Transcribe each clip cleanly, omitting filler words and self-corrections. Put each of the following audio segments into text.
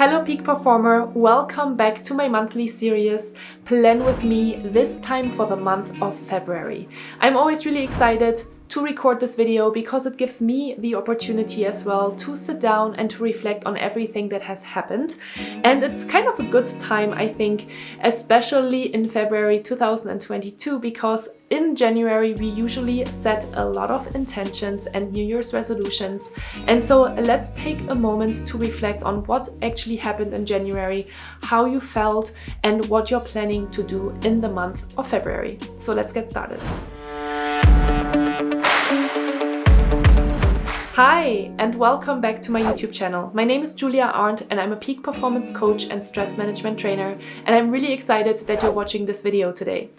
Hello peak performer, welcome back to my monthly series Plan With Me, this time for the month of February. I'm always really excited to record this video because it gives me the opportunity as well to sit down and to reflect on everything that has happened. And it's kind of a good time, I think, especially in February 2022, because in January we usually set a lot of intentions and New Year's resolutions. And so let's take a moment to reflect on what actually happened in January, how you felt, and what you're planning to do in the month of February. So let's get started. Hi, and welcome back to my YouTube channel. My name is Arndt and I'm a peak performance coach and stress management trainer, and I'm really excited that you're watching this video today.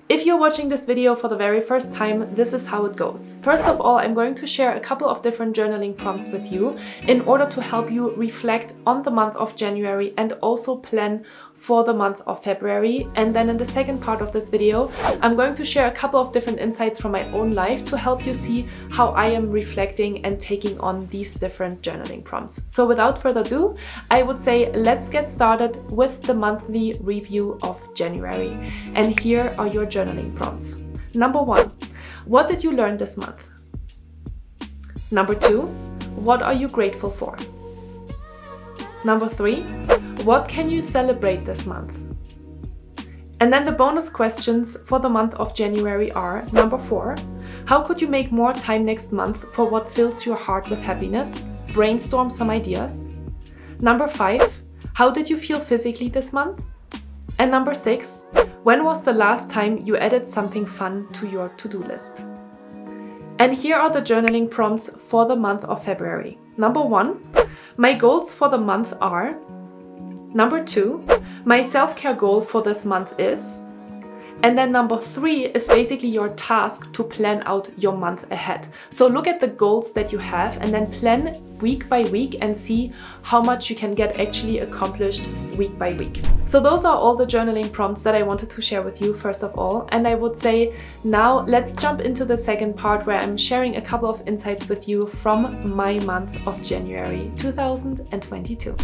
If you're watching this video for the very first time, this is how it goes. First of all, I'm going to share a couple of different journaling prompts with you in order to help you reflect on the month of January and also plan for the month of February. And then in the second part of this video, I'm going to share a couple of different insights from my own life to help you see how I am reflecting and taking on these different journaling prompts. So without further ado, I would say let's get started with the monthly review of January. And here are your journaling prompts. Number 1, what did you learn this month? Number 2, what are you grateful for? Number 3, what can you celebrate this month? And then the bonus questions for the month of January are: number 4, how could you make more time next month for what fills your heart with happiness? Brainstorm some ideas. Number 5, how did you feel physically this month? And number 6, when was the last time you added something fun to your to-do list? And here are the journaling prompts for the month of February. Number 1, my goals for the month are. Number 2, my self-care goal for this month is. And then number 3 is basically your task to plan out your month ahead. So look at the goals that you have and then plan week by week and see how much you can get actually accomplished week by week. So those are all the journaling prompts that I wanted to share with you first of all. And I would say now let's jump into the second part where I'm sharing a couple of insights with you from my month of January 2022.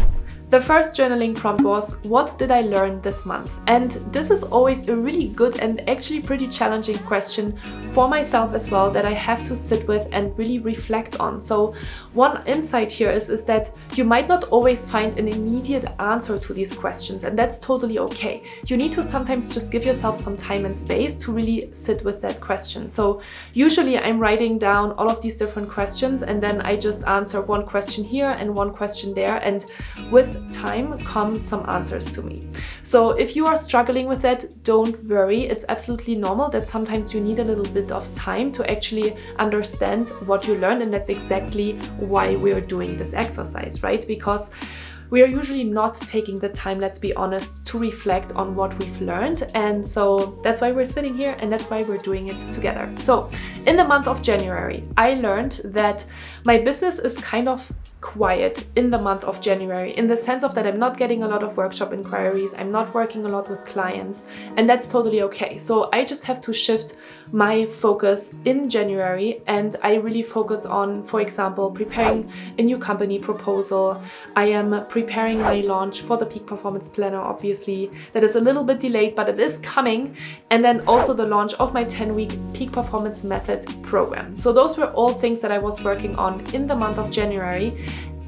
The first journaling prompt was, what did I learn this month? And this is always a really good and actually pretty challenging question for myself as well that I have to sit with and really reflect on. So one insight here is that you might not always find an immediate answer to these questions, and that's totally okay. You need to sometimes just give yourself some time and space to really sit with that question. So usually I'm writing down all of these different questions and then I just answer one question here and one question there, and with time come some answers to me. So if you are struggling with that, don't worry. It's absolutely normal that sometimes you need a little bit of time to actually understand what you learned, and that's exactly why we're doing this exercise, right? Because we are usually not taking the time, let's be honest, to reflect on what we've learned. And so that's why we're sitting here and that's why we're doing it together. So in the month of January, I learned that my business is kind of quiet in the month of January, in the sense of that I'm not getting a lot of workshop inquiries, I'm not working a lot with clients, and that's totally okay. So I just have to shift my focus in January, and I really focus on, for example, preparing a new company proposal. I am preparing my launch for the Peak Performance Planner, obviously. That is a little bit delayed, but it is coming. And then also the launch of my 10-week Peak Performance Method program. So those were all things that I was working on in the month of January.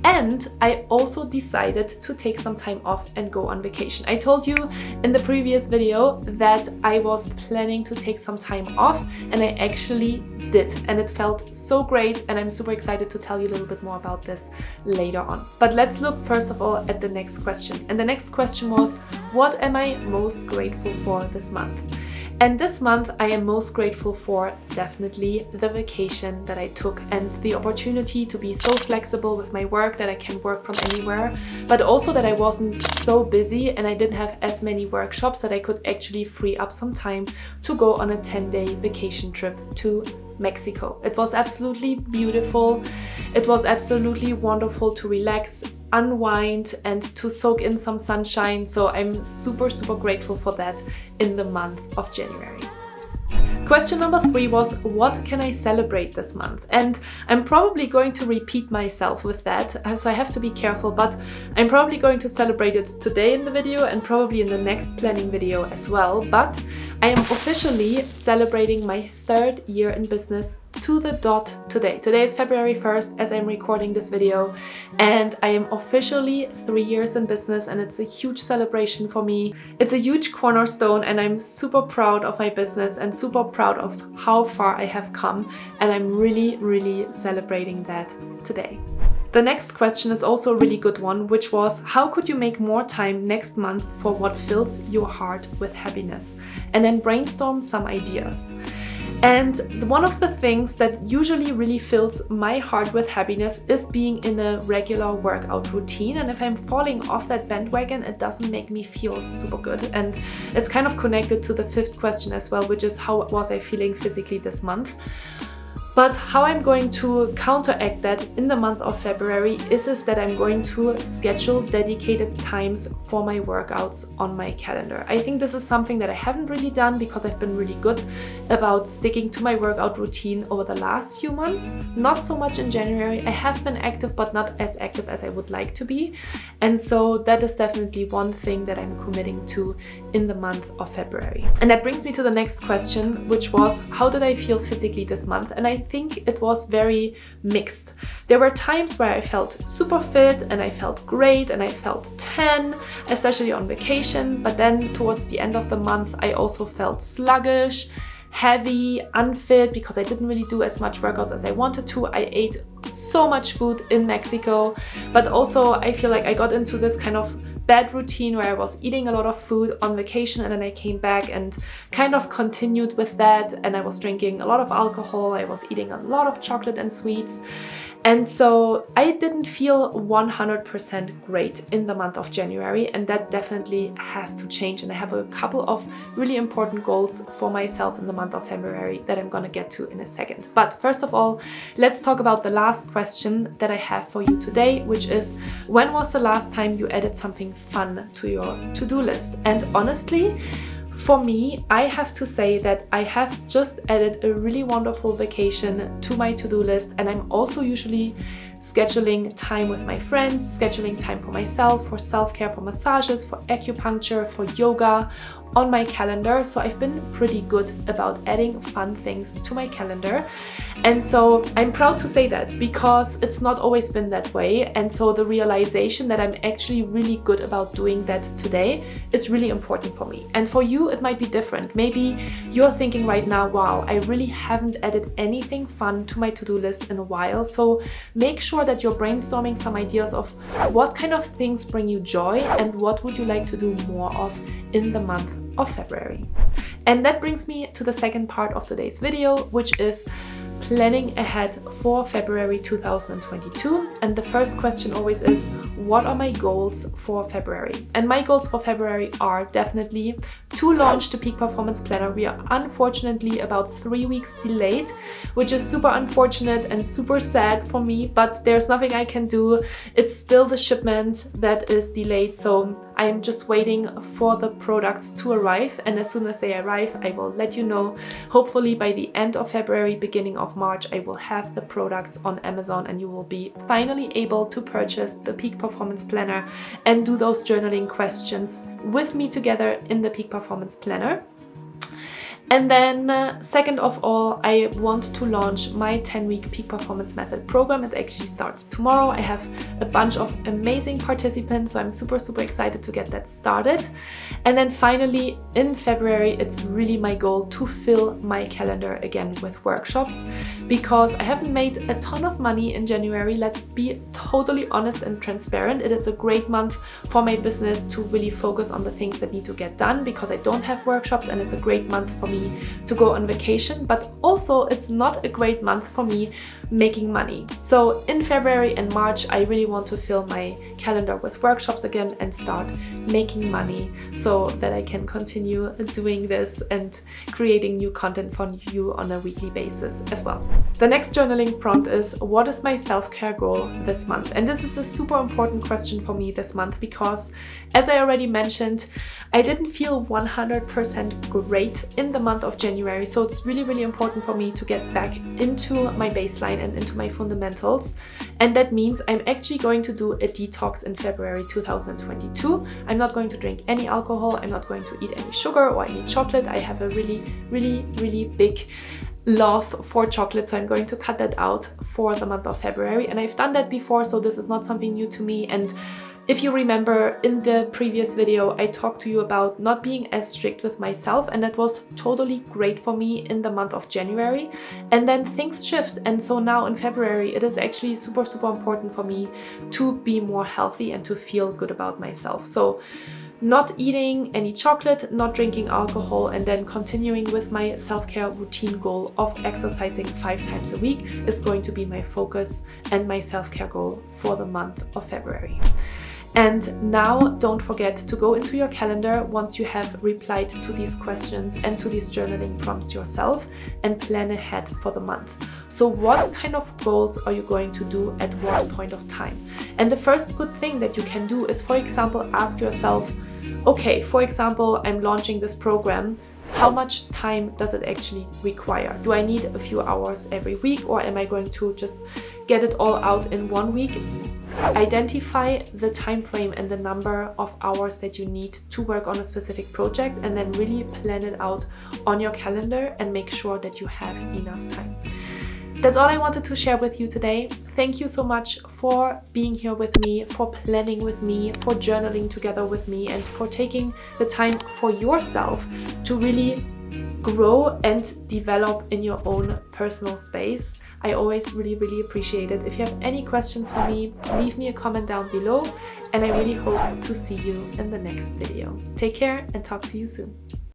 And I also decided to take some time off and go on vacation. I told you in the previous video that I was planning to take some time off, and I actually did. And it felt so great, and I'm super excited to tell you a little bit more about this later on. But let's look first of all at the next question. And the next question was, what am I most grateful for this month? And this month I am most grateful for definitely the vacation that I took and the opportunity to be so flexible with my work that I can work from anywhere, but also that I wasn't so busy and I didn't have as many workshops, that I could actually free up some time to go on a 10-day vacation trip to Mexico. It was absolutely beautiful. It was absolutely wonderful to relax, unwind, and to soak in some sunshine. So I'm super, super grateful for that in the month of January. Question number 3 was, what can I celebrate this month? And I'm probably going to repeat myself with that, so I have to be careful, but I'm probably going to celebrate it today in the video and probably in the next planning video as well. But I am officially celebrating my 3rd year in business to the dot today. Today is February 1st as I'm recording this video, and I am officially 3 years in business, and it's a huge celebration for me. It's a huge cornerstone, and I'm super proud of my business and super proud of how far I have come, and I'm really celebrating that today. The next question is also a really good one, which was, how could you make more time next month for what fills your heart with happiness? And then brainstorm some ideas. And one of the things that usually really fills my heart with happiness is being in a regular workout routine. And if I'm falling off that bandwagon, it doesn't make me feel super good. And it's kind of connected to the 5th question as well, which is, how was I feeling physically this month? But how I'm going to counteract that in the month of February is that I'm going to schedule dedicated times for my workouts on my calendar. I think this is something that I haven't really done because I've been really good about sticking to my workout routine over the last few months. Not so much in January. I have been active, but not as active as I would like to be. And so that is definitely one thing that I'm committing to in the month of February. And that brings me to the next question, which was, how did I feel physically this month? And I think it was very mixed. There were times where I felt super fit and I felt great and I felt 10, especially on vacation. But then towards the end of the month, I also felt sluggish, heavy, unfit because I didn't really do as much workouts as I wanted to. I ate so much food in Mexico, but also I feel like I got into this kind of bad routine where I was eating a lot of food on vacation, and then I came back and kind of continued with that, and I was drinking a lot of alcohol, I was eating a lot of chocolate and sweets. And so I didn't feel 100% great in the month of January, and that definitely has to change. And I have a couple of really important goals for myself in the month of February that I'm gonna get to in a second. But first of all, let's talk about the last question that I have for you today, which is, when was the last time you added something fun to your to-do list? And honestly, for me, I have to say that I have just added a really wonderful vacation to my to-do list, and I'm also usually scheduling time with my friends, scheduling time for myself, for self-care, for massages, for acupuncture, for yoga on my calendar. So I've been pretty good about adding fun things to my calendar. And so I'm proud to say that because it's not always been that way. And so the realization that I'm actually really good about doing that today is really important for me. And for you, it might be different. Maybe you're thinking right now, wow, I really haven't added anything fun to my to-do list in a while. So make sure that you're brainstorming some ideas of what kind of things bring you joy and what would you like to do more of in the month of February. And that brings me to the second part of today's video, which is planning ahead for February 2022. And the first question always is, what are my goals for February? And my goals for February are definitely to launch the Peak Performance Planner. We are unfortunately about 3 weeks delayed, which is super unfortunate and super sad for me, but there's nothing I can do. It's still the shipment that is delayed, so I'm just waiting for the products to arrive, and as soon as they arrive, I will let you know. Hopefully by the end of February, beginning of March, I will have the products on Amazon, and you will be finally able to purchase the Peak Performance Planner and do those journaling questions with me together in the Peak Performance Planner. And then second of all, I want to launch my 10-week Peak Performance Method program. It actually starts tomorrow. I have a bunch of amazing participants, so I'm super excited to get that started. And then finally, in February, it's really my goal to fill my calendar again with workshops, because I haven't made a ton of money in January. Let's be totally honest and transparent. It is a great month for my business to really focus on the things that need to get done, because I don't have workshops, and it's a great month for me to go on vacation. But also it's not a great month for me making money. So in February and March, I really want to fill my calendar with workshops again and start making money so that I can continue doing this and creating new content for you on a weekly basis as well. The next journaling prompt is, what is my self-care goal this month? And this is a super important question for me this month because, as I already mentioned, I didn't feel 100% great in the month of January. So it's really, really important for me to get back into my baseline and into my fundamentals. And that means I'm actually going to do a detox in February 2022. I'm not going to drink any alcohol. I'm not going to eat any sugar or any chocolate. I have a really, really, really big love for chocolate, so I'm going to cut that out for the month of February. And I've done that before, so this is not something new to me. And if you remember, in the previous video, I talked to you about not being as strict with myself, and that was totally great for me in the month of January. And then things shift, and so now in February, it is actually super, super important for me to be more healthy and to feel good about myself. So not eating any chocolate, not drinking alcohol, and then continuing with my self-care routine goal of exercising 5 times a week is going to be my focus and my self-care goal for the month of February. And now don't forget to go into your calendar once you have replied to these questions and to these journaling prompts yourself and plan ahead for the month. So what kind of goals are you going to do at what point of time? And the first good thing that you can do is, for example, ask yourself, okay, for example, I'm launching this program. How much time does it actually require? Do I need a few hours every week, or am I going to just get it all out in 1 week? Identify the time frame and the number of hours that you need to work on a specific project, and then really plan it out on your calendar and make sure that you have enough time. That's all I wanted to share with you today. Thank you so much for being here with me, for planning with me, for journaling together with me, and for taking the time for yourself to really grow and develop in your own personal space. I always really, really appreciate it. If you have any questions for me, leave me a comment down below, and I really hope to see you in the next video. Take care and talk to you soon.